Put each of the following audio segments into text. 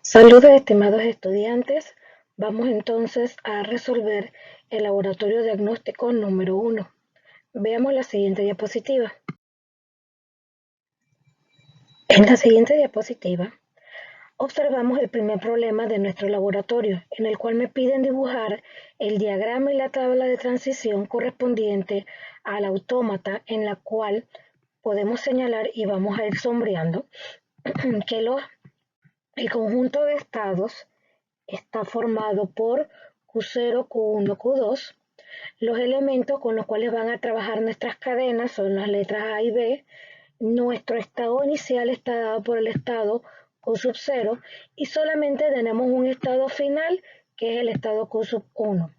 Saludos, estimados estudiantes. Vamos entonces a resolver el laboratorio diagnóstico número 1. Veamos la siguiente diapositiva. En la siguiente diapositiva observamos el primer problema de nuestro laboratorio, en el cual me piden dibujar el diagrama y la tabla de transición correspondiente al autómata, en la cual podemos señalar y vamos a ir sombreando que el conjunto de estados está formado por Q0, Q1, Q2. Los elementos con los cuales van a trabajar nuestras cadenas son las letras A y B. Nuestro estado inicial está dado por el estado Q sub 0 y solamente tenemos un estado final que es el estado Q sub 1.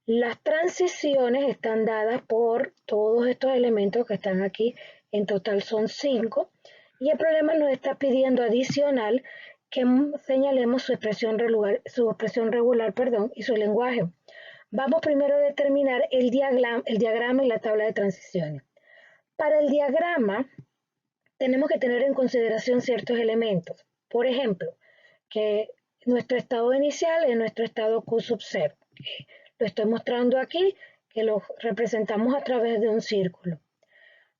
Las transiciones están dadas por todos estos elementos que están aquí, en total son 5, y el problema nos está pidiendo adicional que señalemos su expresión regular, y su lenguaje. Vamos primero a determinar el diagrama y la tabla de transiciones. Para el diagrama tenemos que tener en consideración ciertos elementos. Por ejemplo, que nuestro estado inicial es nuestro estado Q sub 0. Lo estoy mostrando aquí, que lo representamos a través de un círculo.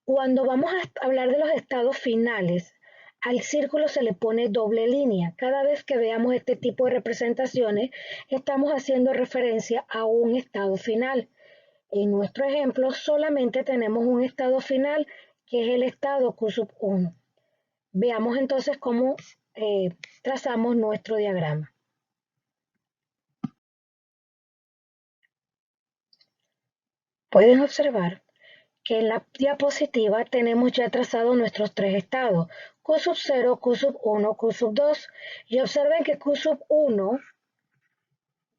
Cuando vamos a hablar de los estados finales, al círculo se le pone doble línea. Cada vez que veamos este tipo de representaciones, estamos haciendo referencia a un estado final. En nuestro ejemplo, solamente tenemos un estado final, que es el estado Q sub 1. Veamos entonces cómo trazamos nuestro diagrama. Pueden observar que en la diapositiva tenemos ya trazado nuestros tres estados, Q sub 0, Q sub 1, Q sub 2, y observen que Q sub 1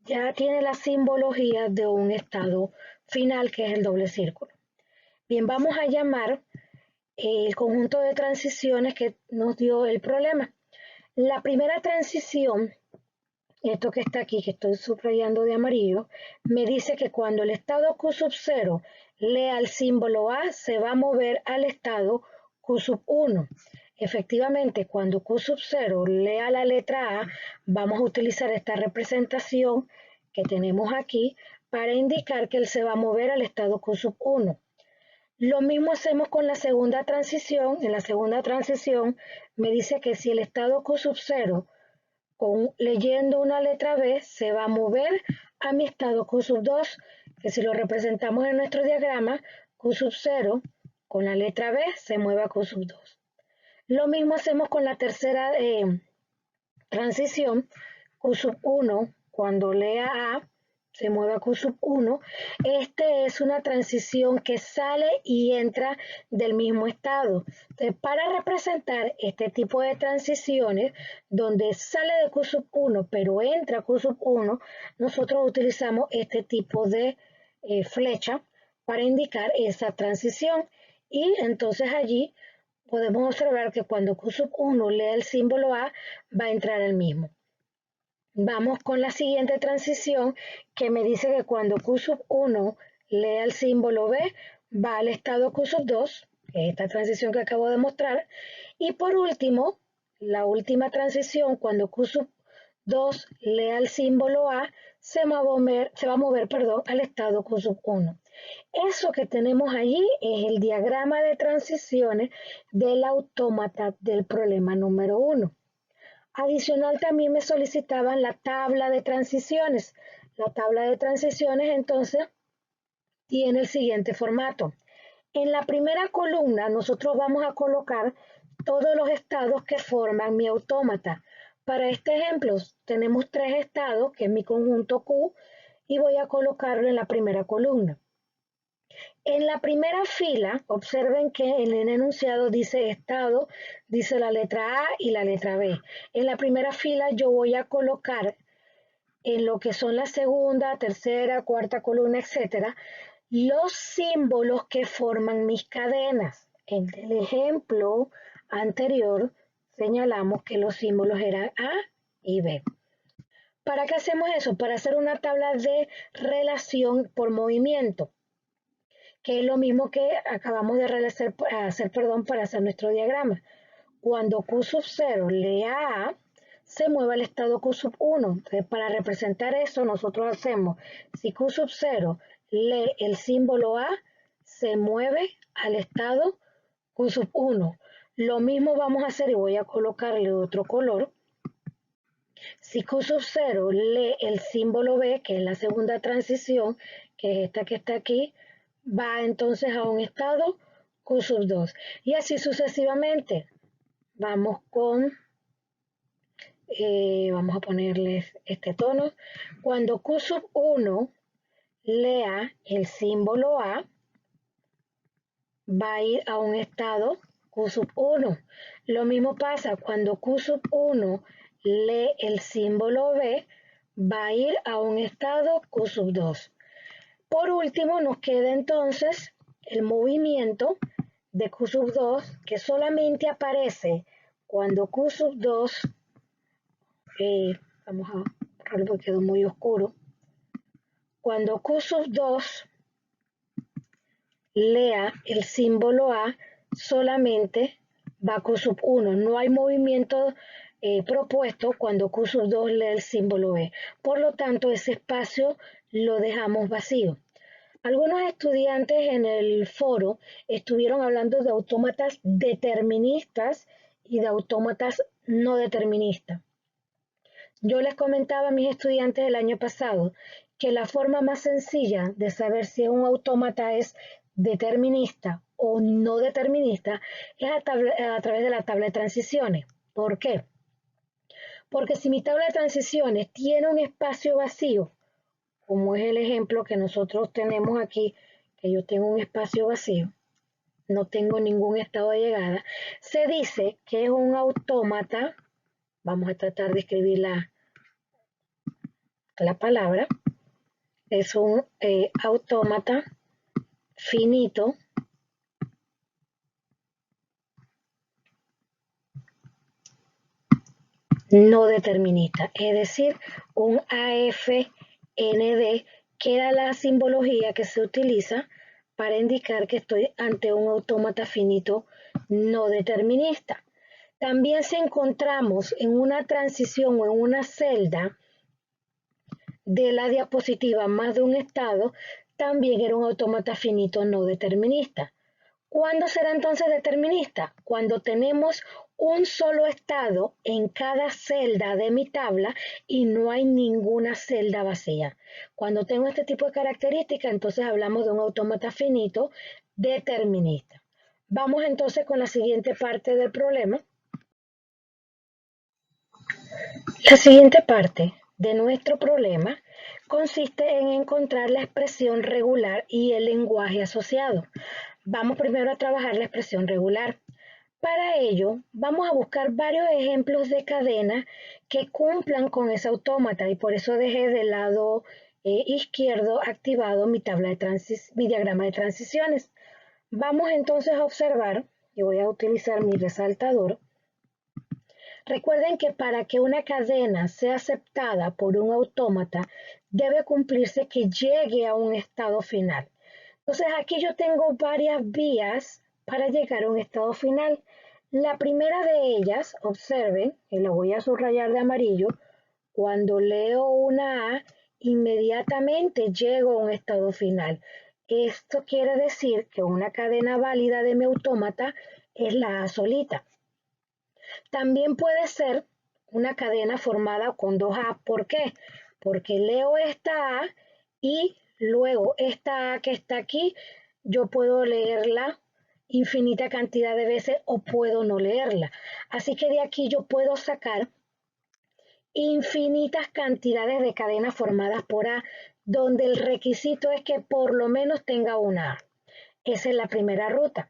ya tiene la simbología de un estado final, que es el doble círculo. Bien, vamos a llamar el conjunto de transiciones que nos dio el problema. La primera transición, esto que está aquí, que estoy subrayando de amarillo, me dice que cuando el estado Q sub 0 lea el símbolo A, se va a mover al estado Q sub 1. Efectivamente, cuando Q sub 0 lea la letra A, vamos a utilizar esta representación que tenemos aquí para indicar que él se va a mover al estado Q sub 1. Lo mismo hacemos con la segunda transición. En la segunda transición me dice que si el estado Q sub 0 leyendo una letra B se va a mover a mi estado Q sub 2, que si lo representamos en nuestro diagrama, Q sub 0 con la letra B se mueve a Q sub 2. Lo mismo hacemos con la tercera transición, Q sub 1, cuando lea A, se mueve a Q sub 1. Este es una transición que sale y entra del mismo estado. Entonces, para representar este tipo de transiciones, donde sale de Q sub 1 pero entra a Q sub 1, nosotros utilizamos este tipo de flecha para indicar esa transición. Y entonces allí podemos observar que cuando Q sub 1 lee el símbolo A, va a entrar el mismo. Vamos con la siguiente transición, que me dice que cuando Q sub 1 lea el símbolo B, va al estado Q sub 2, que es esta transición que acabo de mostrar. Y por último, la última transición, cuando Q sub 2 lea el símbolo A, se va a mover al estado Q sub 1. Eso que tenemos allí es el diagrama de transiciones del autómata del problema número 1. Adicional, también me solicitaban la tabla de transiciones. La tabla de transiciones entonces tiene el siguiente formato. En la primera columna nosotros vamos a colocar todos los estados que forman mi autómata. Para este ejemplo tenemos tres estados, que es mi conjunto Q, y voy a colocarlo en la primera columna. En la primera fila, observen que en el enunciado dice estado, dice la letra A y la letra B. En la primera fila yo voy a colocar en lo que son la segunda, tercera, cuarta columna, etcétera, los símbolos que forman mis cadenas. En el ejemplo anterior señalamos que los símbolos eran A y B. ¿Para qué hacemos eso? Para hacer una tabla de relación por movimiento, que es lo mismo que acabamos de hacer para hacer nuestro diagrama. Cuando Q sub 0 lea A, se mueva al estado Q sub 1. Entonces, para representar eso, nosotros hacemos, si Q sub 0 lee el símbolo A, se mueve al estado Q sub 1. Lo mismo vamos a hacer y voy a colocarle otro color. Si Q sub 0 lee el símbolo B, que es la segunda transición, que es esta que está aquí, va entonces a un estado Q sub 2. Y así sucesivamente. Vamos a ponerles este tono. Cuando Q sub 1 lea el símbolo A, va a ir a un estado Q sub 1. Lo mismo pasa cuando Q sub 1 lee el símbolo B, va a ir a un estado Q sub 2. Por último, nos queda entonces el movimiento de Q sub 2, que solamente aparece cuando Q sub 2, vamos a borrarlo porque quedó muy oscuro, cuando Q sub 2 lea el símbolo A, solamente va Q sub 1. No hay movimiento propuesto cuando Q sub 2 lee el símbolo B. Por lo tanto, ese espacio lo dejamos vacío. Algunos estudiantes en el foro estuvieron hablando de autómatas deterministas y de autómatas no deterministas. Yo les comentaba a mis estudiantes el año pasado que la forma más sencilla de saber si un autómata es determinista o no determinista es a través de la tabla de transiciones. ¿Por qué? Porque si mi tabla de transiciones tiene un espacio vacío, como es el ejemplo que nosotros tenemos aquí, que yo tengo un espacio vacío, no tengo ningún estado de llegada, se dice que es un autómata, vamos a tratar de escribir la palabra, es un autómata finito no determinista, es decir, un AFND, que era la simbología que se utiliza para indicar que estoy ante un autómata finito no determinista. También si encontramos en una transición o en una celda de la diapositiva más de un estado, también era un autómata finito no determinista. ¿Cuándo será entonces determinista? Cuando tenemos un solo estado en cada celda de mi tabla y no hay ninguna celda vacía. Cuando tengo este tipo de características, entonces hablamos de un autómata finito determinista. Vamos entonces con la siguiente parte del problema. La siguiente parte de nuestro problema consiste en encontrar la expresión regular y el lenguaje asociado. Vamos primero a trabajar la expresión regular. Para ello, vamos a buscar varios ejemplos de cadena que cumplan con ese autómata y por eso dejé del lado izquierdo activado mi diagrama de transiciones. Vamos entonces a observar, y voy a utilizar mi resaltador. Recuerden que para que una cadena sea aceptada por un autómata, debe cumplirse que llegue a un estado final. Entonces aquí yo tengo varias vías para llegar a un estado final. La primera de ellas, observen, y la voy a subrayar de amarillo, cuando leo una A, inmediatamente llego a un estado final. Esto quiere decir que una cadena válida de mi autómata es la A solita. También puede ser una cadena formada con dos A. ¿Por qué? Porque leo esta A y luego esta A que está aquí, yo puedo leerla infinita cantidad de veces o puedo no leerla. Así que de aquí yo puedo sacar infinitas cantidades de cadenas formadas por A, donde el requisito es que por lo menos tenga una A. Esa es la primera ruta.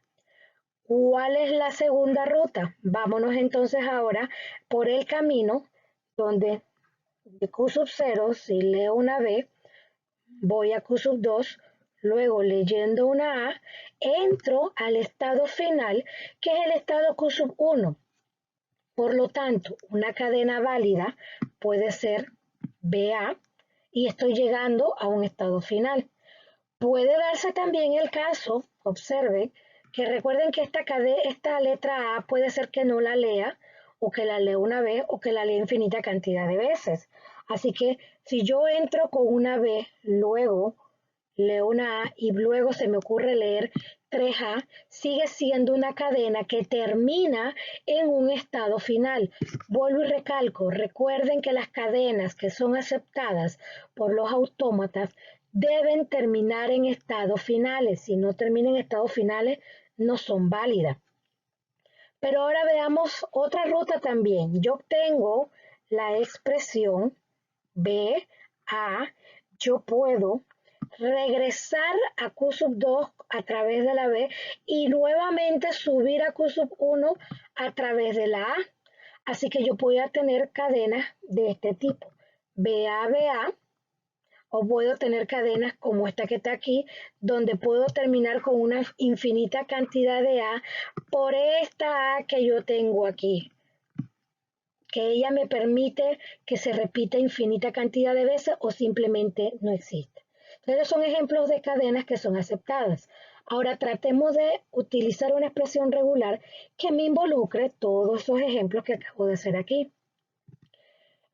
¿Cuál es la segunda ruta? Vámonos entonces ahora por el camino donde de Q sub 0, si leo una B, voy a Q sub 2, luego leyendo una A, entro al estado final, que es el estado Q sub 1. Por lo tanto, una cadena válida puede ser BA y estoy llegando a un estado final. Puede darse también el caso, observen, que recuerden que esta letra A puede ser que no la lea o que la leo una vez, o que la leo infinita cantidad de veces. Así que si yo entro con una B, luego leo una A y luego se me ocurre leer 3A, sigue siendo una cadena que termina en un estado final. Vuelvo y recalco, recuerden que las cadenas que son aceptadas por los autómatas deben terminar en estados finales. Si no terminan en estados finales, no son válidas. Pero ahora veamos otra ruta también. Yo obtengo la expresión B, A, yo puedo regresar a Q sub 2 a través de la B y nuevamente subir a Q sub 1 a través de la A. Así que yo podría tener cadenas de este tipo, BA, BA, o puedo tener cadenas como esta que está aquí, donde puedo terminar con una infinita cantidad de A por esta A que yo tengo aquí, que ella me permite que se repita infinita cantidad de veces o simplemente no existe. Entonces son ejemplos de cadenas que son aceptadas. Ahora tratemos de utilizar una expresión regular que me involucre todos esos ejemplos que acabo de hacer aquí.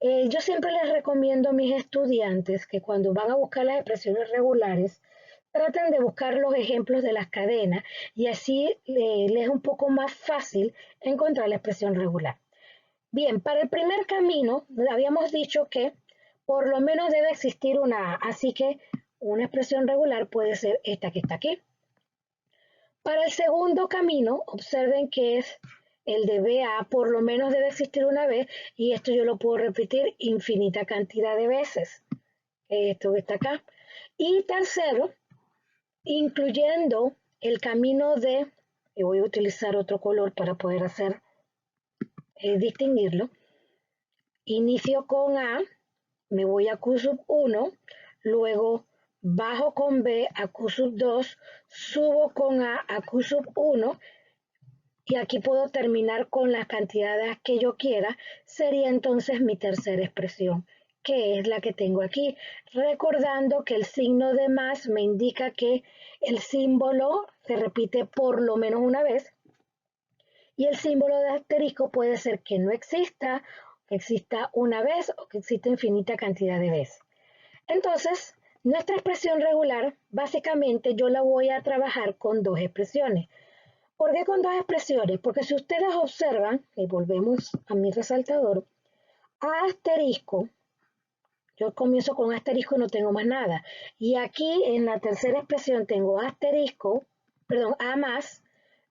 Yo siempre les recomiendo a mis estudiantes que cuando van a buscar las expresiones regulares, traten de buscar los ejemplos de las cadenas y así les es un poco más fácil encontrar la expresión regular. Bien, para el primer camino habíamos dicho que por lo menos debe existir una A, así que una expresión regular puede ser esta que está aquí. Para el segundo camino, observen que es el de BA, por lo menos debe existir una vez, y esto yo lo puedo repetir infinita cantidad de veces. Esto que está acá. Y tercero, incluyendo el camino de, y voy a utilizar otro color para poder hacer, distinguirlo. Inicio con A, me voy a Q sub 1, luego bajo con B a Q sub 2, subo con A Q sub 1 y aquí puedo terminar con las cantidades que yo quiera. Sería entonces mi tercera expresión, que es la que tengo aquí. Recordando que el signo de más me indica que el símbolo se repite por lo menos una vez y el símbolo de asterisco puede ser que no exista, que exista una vez o que exista infinita cantidad de veces. Entonces, nuestra expresión regular, básicamente yo la voy a trabajar con dos expresiones. ¿Por qué con dos expresiones? Porque si ustedes observan, y volvemos a mi resaltador, A asterisco, yo comienzo con asterisco y no tengo más nada. Y aquí en la tercera expresión tengo asterisco, perdón, A más,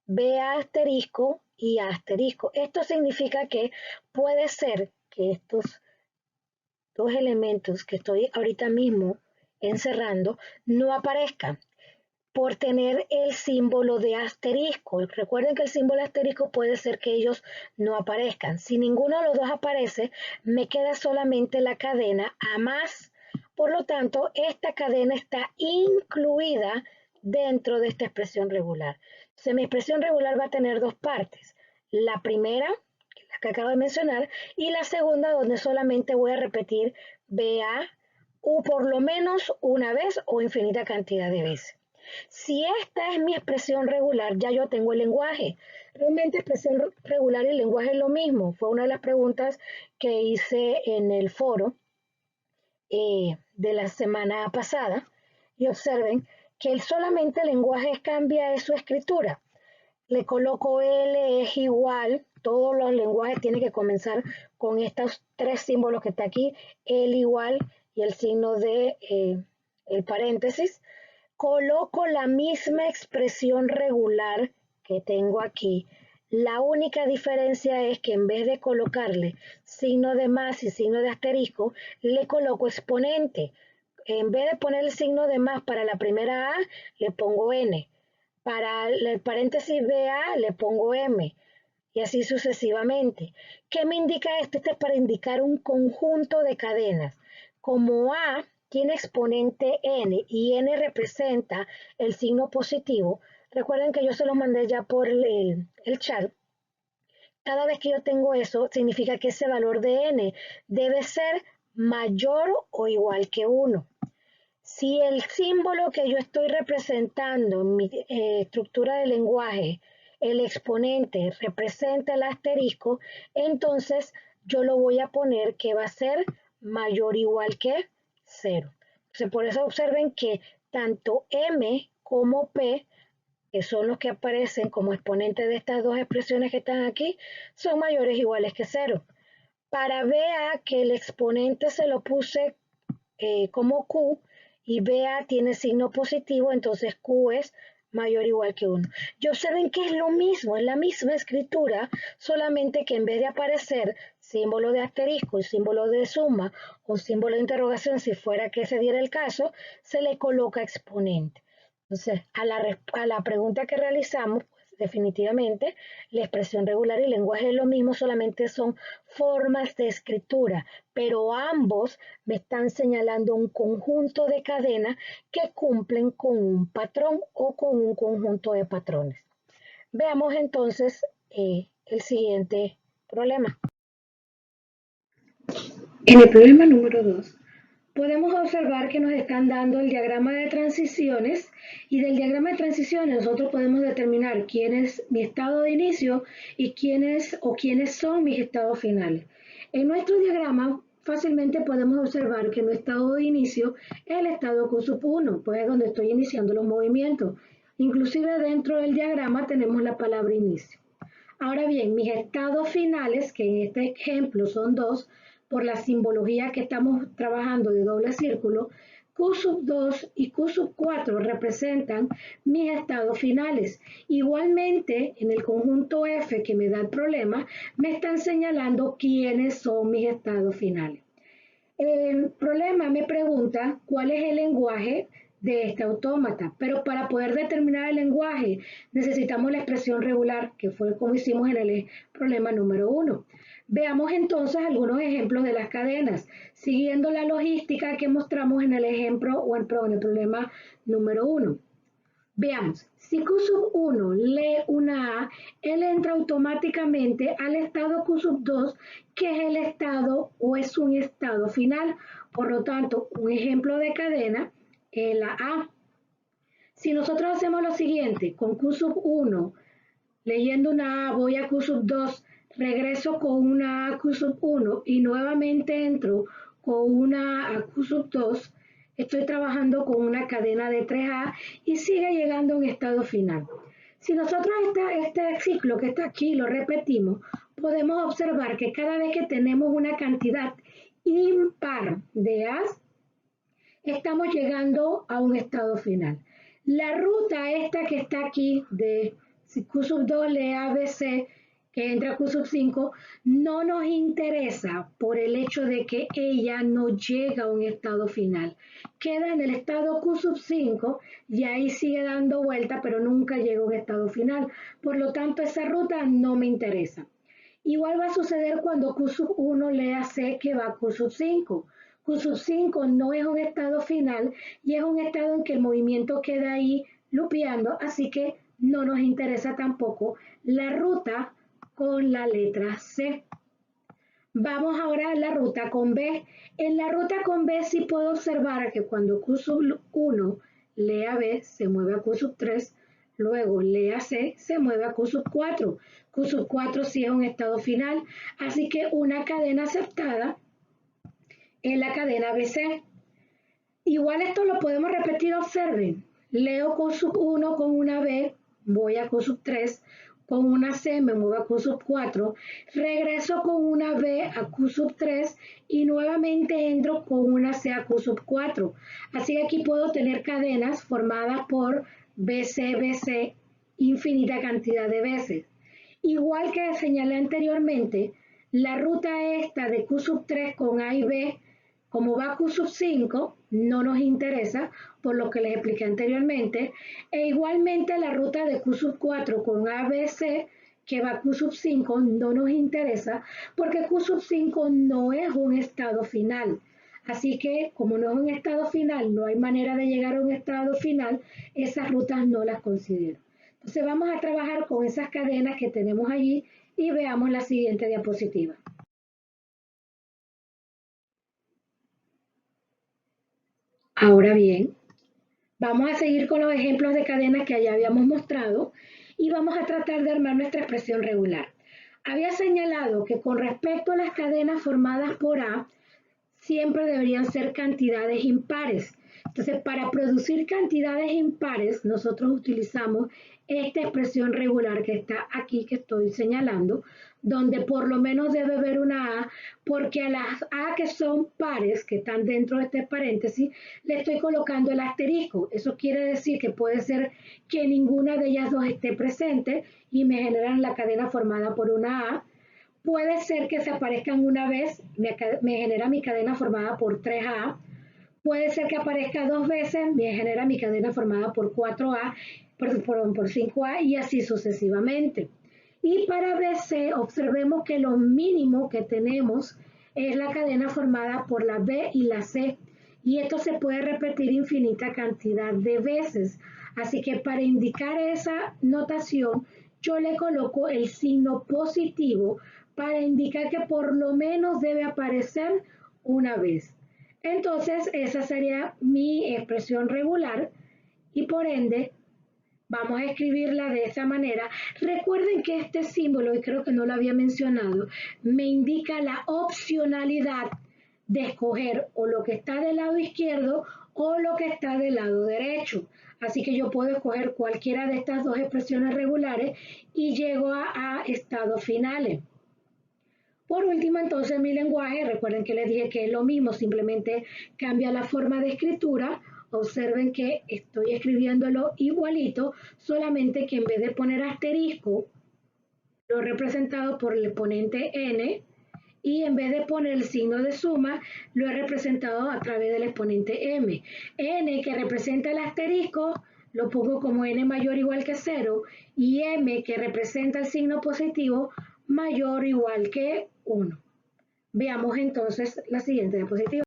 B asterisco y A asterisco. Esto significa que puede ser que estos dos elementos que estoy ahorita mismo encerrando no aparezcan por tener el símbolo de asterisco. Recuerden que el símbolo de asterisco puede ser que ellos no aparezcan. Si ninguno de los dos aparece, me queda solamente la cadena A más. Por lo tanto, esta cadena está incluida dentro de esta expresión regular. Entonces, mi expresión regular va a tener dos partes. La primera, la que acabo de mencionar, y la segunda, donde solamente voy a repetir BA o por lo menos una vez o infinita cantidad de veces. Si esta es mi expresión regular, ya yo tengo el lenguaje. Realmente expresión regular y el lenguaje es lo mismo. Fue una de las preguntas que hice en el foro de la semana pasada. Y observen que solamente el lenguaje cambia su escritura. Le coloco L es igual. Todos los lenguajes tienen que comenzar con estos tres símbolos que está aquí. L igual y el signo de el paréntesis. Coloco la misma expresión regular que tengo aquí. La única diferencia es que en vez de colocarle signo de más y signo de asterisco, le coloco exponente. En vez de poner el signo de más para la primera A, le pongo N. Para el paréntesis BA, le pongo M. Y así sucesivamente. ¿Qué me indica esto? Esto es para indicar un conjunto de cadenas. Como A tiene exponente n y n representa el signo positivo, recuerden que yo se los mandé ya por el chat. Cada vez que yo tengo eso, significa que ese valor de n debe ser mayor o igual que 1. Si el símbolo que yo estoy representando en mi estructura de lenguaje el exponente representa el asterisco, entonces yo lo voy a poner que va a ser mayor o igual que 0. Entonces, por eso observen que tanto m como p, que son los que aparecen como exponentes de estas dos expresiones que están aquí, son mayores o iguales que 0. Para BA, que el exponente se lo puse como Q y BA tiene signo positivo, entonces Q es mayor o igual que 1. Y observen que es lo mismo, es la misma escritura, solamente que en vez de aparecer símbolo de asterisco y símbolo de suma o símbolo de interrogación, si fuera que se diera el caso, se le coloca exponente. Entonces, a la pregunta que realizamos, pues, definitivamente, la expresión regular y lenguaje es lo mismo, solamente son formas de escritura, pero ambos me están señalando un conjunto de cadenas que cumplen con un patrón o con un conjunto de patrones. Veamos entonces el siguiente problema. En el problema número 2, podemos observar que nos están dando el diagrama de transiciones y del diagrama de transiciones nosotros podemos determinar quién es mi estado de inicio y quiénes son mis estados finales. En nuestro diagrama fácilmente podemos observar que mi estado de inicio es el estado Q1, pues es donde estoy iniciando los movimientos. Inclusive dentro del diagrama tenemos la palabra inicio. Ahora bien, mis estados finales, que en este ejemplo son dos, por la simbología que estamos trabajando de doble círculo, Q2 y Q4 representan mis estados finales. Igualmente, en el conjunto F que me da el problema, me están señalando quiénes son mis estados finales. El problema me pregunta cuál es el lenguaje de este autómata, pero para poder determinar el lenguaje necesitamos la expresión regular, que fue como hicimos en el problema número 1. Veamos entonces algunos ejemplos de las cadenas, siguiendo la logística que mostramos en el ejemplo o en el problema número 1. Veamos, si Q1 lee una A, él entra automáticamente al estado Q2, que es el estado o es un estado final. Por lo tanto, un ejemplo de cadena es la A. Si nosotros hacemos lo siguiente, con Q1, leyendo una A, voy a Q2, regreso con una A Q1 y nuevamente entro con una A Q2, estoy trabajando con una cadena de 3A y sigue llegando a un estado final. Si nosotros este ciclo que está aquí lo repetimos, podemos observar que cada vez que tenemos una cantidad impar de A's, estamos llegando a un estado final. La ruta esta que está aquí de Q2 lee ABC, que entra Q5, no nos interesa por el hecho de que ella no llega a un estado final. Queda en el estado Q5 y ahí sigue dando vuelta, pero nunca llega a un estado final. Por lo tanto, esa ruta no me interesa. Igual va a suceder cuando Q1 lea C, que va a Q5. Q5 no es un estado final y es un estado en que el movimiento queda ahí lupeando, así que no nos interesa tampoco la ruta con la letra C. Vamos ahora a la ruta con B. En la ruta con B sí puedo observar que cuando Q1 lea B, se mueve a Q3, luego lea C, se mueve a Q4. Q4 sí es un estado final, así que una cadena aceptada es la cadena BC. Igual esto lo podemos repetir, observen. Leo Q1 con una B, voy a Q3, con una C me muevo a Q4, regreso con una B a Q3 y nuevamente entro con una C a Q4. Así que aquí puedo tener cadenas formadas por BC, BC, infinita cantidad de veces. Igual que señalé anteriormente, la ruta esta de Q3 con A y B, como va Q5, no nos interesa, por lo que les expliqué anteriormente, e igualmente la ruta de Q4 con ABC, que va Q5, no nos interesa, porque Q5 no es un estado final. Así que, como no es un estado final, no hay manera de llegar a un estado final, esas rutas no las considero. Entonces vamos a trabajar con esas cadenas que tenemos allí y veamos la siguiente diapositiva. Ahora bien, vamos a seguir con los ejemplos de cadenas que ya habíamos mostrado y vamos a tratar de armar nuestra expresión regular. Había señalado que con respecto a las cadenas formadas por A, siempre deberían ser cantidades impares. Entonces, para producir cantidades impares, nosotros utilizamos esta expresión regular que está aquí, que estoy señalando, donde por lo menos debe haber una A, porque a las A que son pares, que están dentro de este paréntesis, le estoy colocando el asterisco. Eso quiere decir que puede ser que ninguna de ellas dos esté presente y me generan la cadena formada por una A. Puede ser que se aparezcan una vez, me genera mi cadena formada por 3A. Puede ser que aparezca dos veces, me genera mi cadena formada por 4A, por 5A y así sucesivamente. Y para BC, observemos que lo mínimo que tenemos es la cadena formada por la B y la C. Y esto se puede repetir infinita cantidad de veces. Así que para indicar esa notación, yo le coloco el signo positivo para indicar que por lo menos debe aparecer una vez. Entonces, esa sería mi expresión regular y por ende vamos a escribirla de esa manera. Recuerden que este símbolo, y creo que no lo había mencionado, me indica la opcionalidad de escoger o lo que está del lado izquierdo o lo que está del lado derecho. Así que yo puedo escoger cualquiera de estas dos expresiones regulares y llego a estados finales. Por último, entonces, mi lenguaje, recuerden que les dije que es lo mismo, simplemente cambia la forma de escritura. Observen que estoy escribiéndolo igualito, solamente que en vez de poner asterisco, lo he representado por el exponente n, y en vez de poner el signo de suma, lo he representado a través del exponente m. N, que representa el asterisco, lo pongo como n mayor o igual que 0, y m, que representa el signo positivo, mayor o igual que 1. Veamos entonces la siguiente diapositiva.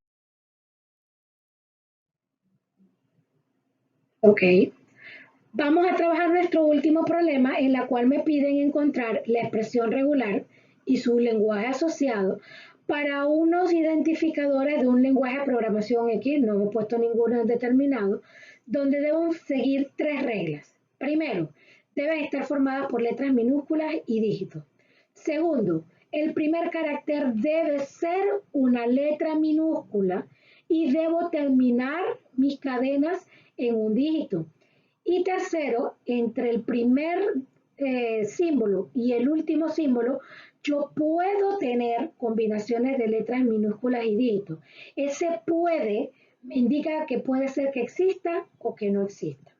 Ok. Vamos a trabajar nuestro último problema en la cual me piden encontrar la expresión regular y su lenguaje asociado para unos identificadores de un lenguaje de programación X, no hemos puesto ninguno determinado, donde deben seguir tres reglas. Primero, deben estar formadas por letras minúsculas y dígitos. Segundo, el primer carácter debe ser una letra minúscula y debo terminar mis cadenas en un dígito. Y tercero, entre el primer símbolo y el último símbolo, yo puedo tener combinaciones de letras minúsculas y dígitos. Ese puede me indica que puede ser que exista o que no exista.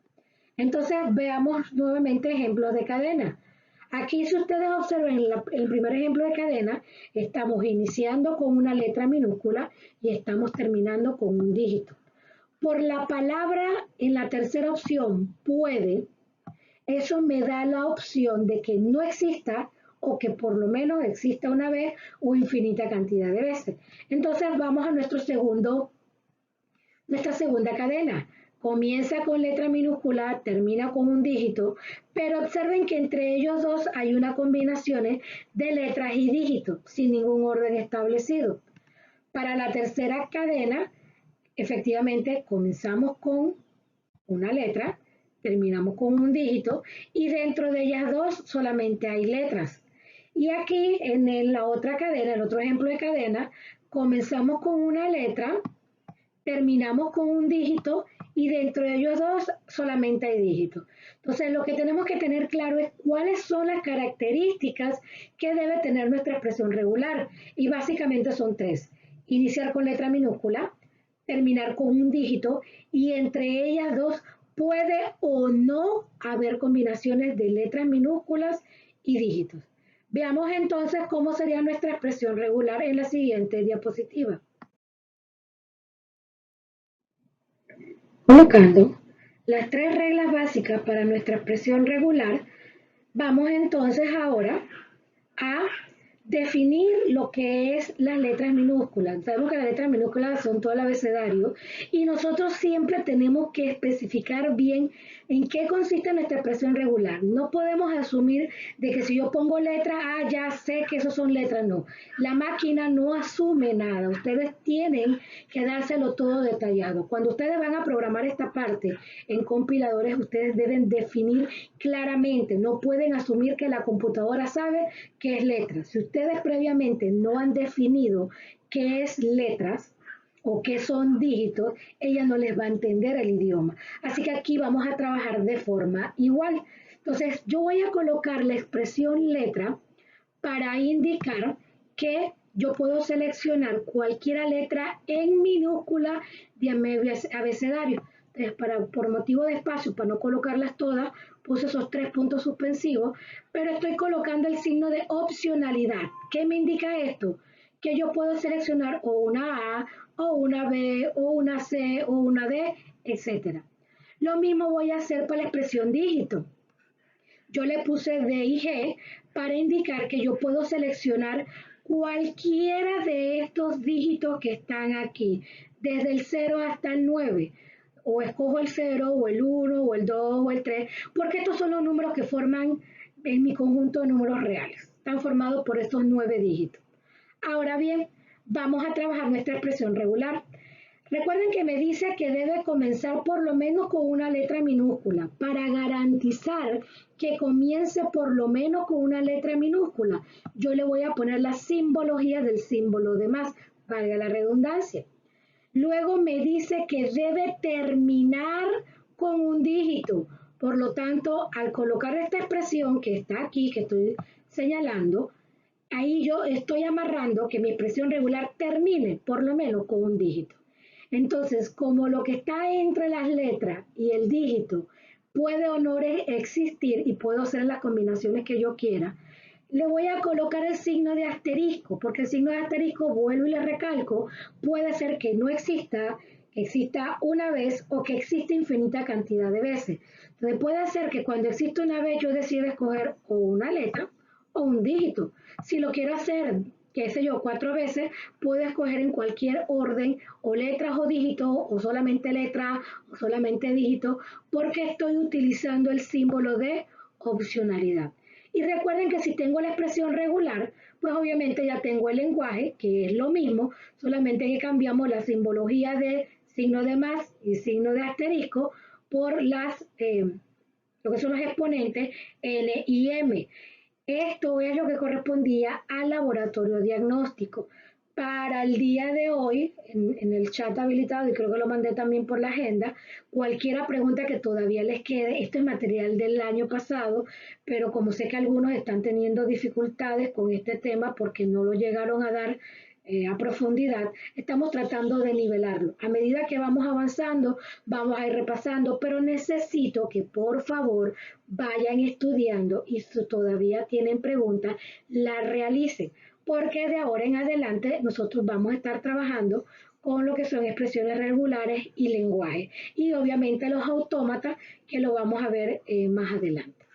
Entonces veamos nuevamente ejemplos de cadena. Aquí, si ustedes observan el primer ejemplo de cadena, estamos iniciando con una letra minúscula y estamos terminando con un dígito. Por la palabra en la tercera opción, puede, eso me da la opción de que no exista o que por lo menos exista una vez o infinita cantidad de veces. Entonces vamos a nuestra segunda cadena. Comienza con letra minúscula, termina con un dígito, pero observen que entre ellos dos hay una combinación de letras y dígitos sin ningún orden establecido. Para la tercera cadena, efectivamente comenzamos con una letra, terminamos con un dígito y dentro de ellas dos solamente hay letras. Y aquí en la otra cadena, el otro ejemplo de cadena, comenzamos con una letra, terminamos con un dígito y dentro de ellos dos solamente hay dígitos. Entonces lo que tenemos que tener claro es cuáles son las características que debe tener nuestra expresión regular y básicamente son tres. Iniciar con letra minúscula, terminar con un dígito y entre ellas dos puede o no haber combinaciones de letras minúsculas y dígitos. Veamos entonces cómo sería nuestra expresión regular en la siguiente diapositiva. Colocando las tres reglas básicas para nuestra expresión regular, vamos entonces ahora a definir lo que es las letras minúsculas. Sabemos que las letras minúsculas son todo el abecedario y nosotros siempre tenemos que especificar bien en qué consiste nuestra expresión regular. No podemos asumir de que si yo pongo letra A ya sé que eso son letras, no. La máquina no asume nada. Ustedes tienen que dárselo todo detallado. Cuando ustedes van a programar esta parte en compiladores, ustedes deben definir claramente. No pueden asumir que la computadora sabe qué es letra. Si ustedes previamente no han definido qué es letras o qué son dígitos, ella no les va a entender el idioma. Así que aquí vamos a trabajar de forma igual. Entonces, yo voy a colocar la expresión letra para indicar que yo puedo seleccionar cualquier letra en minúscula de mi abecedario. Entonces, por motivo de espacio, para no colocarlas todas, puse esos 3 puntos suspensivos, pero estoy colocando el signo de opcionalidad. ¿Qué me indica esto? Que yo puedo seleccionar o una A, o una B, o una C, o una D, etc. Lo mismo voy a hacer para la expresión dígito. Yo le puse D y G para indicar que yo puedo seleccionar cualquiera de estos dígitos que están aquí, desde el 0 hasta el 9. O escojo el 0, o el 1, o el 2, o el 3, porque estos son los números que forman en mi conjunto de números reales. Están formados por estos 9 dígitos. Ahora bien, vamos a trabajar nuestra expresión regular. Recuerden que me dice que debe comenzar por lo menos con una letra minúscula. Para garantizar que comience por lo menos con una letra minúscula, yo le voy a poner la simbología del símbolo de más, valga la redundancia. Luego me dice que debe terminar con un dígito. Por lo tanto, al colocar esta expresión que está aquí, que estoy señalando, ahí yo estoy amarrando que mi expresión regular termine por lo menos con un dígito. Entonces, como lo que está entre las letras y el dígito puede o no existir y puedo hacer las combinaciones que yo quiera, le voy a colocar el signo de asterisco, porque el signo de asterisco, vuelvo y le recalco, puede ser que no exista, que exista una vez o que exista infinita cantidad de veces. Entonces puede ser que cuando exista una vez yo decida escoger o una letra o un dígito. Si lo quiero hacer, qué sé yo, 4 veces, puedo escoger en cualquier orden o letras o dígitos o solamente letras o solamente dígitos porque estoy utilizando el símbolo de opcionalidad. Y recuerden que si tengo la expresión regular, pues obviamente ya tengo el lenguaje, que es lo mismo, solamente que cambiamos la simbología de signo de más y signo de asterisco por lo que son los exponentes N y M. Esto es lo que correspondía al laboratorio diagnóstico. Para el día de hoy, en el chat habilitado, y creo que lo mandé también por la agenda, cualquier pregunta que todavía les quede, esto es material del año pasado, pero como sé que algunos están teniendo dificultades con este tema porque no lo llegaron a dar a profundidad, estamos tratando de nivelarlo. A medida que vamos avanzando, vamos a ir repasando, pero necesito que por favor vayan estudiando y si todavía tienen preguntas, las realicen, porque de ahora en adelante nosotros vamos a estar trabajando con lo que son expresiones regulares y lenguaje, y obviamente los autómatas que lo vamos a ver más adelante.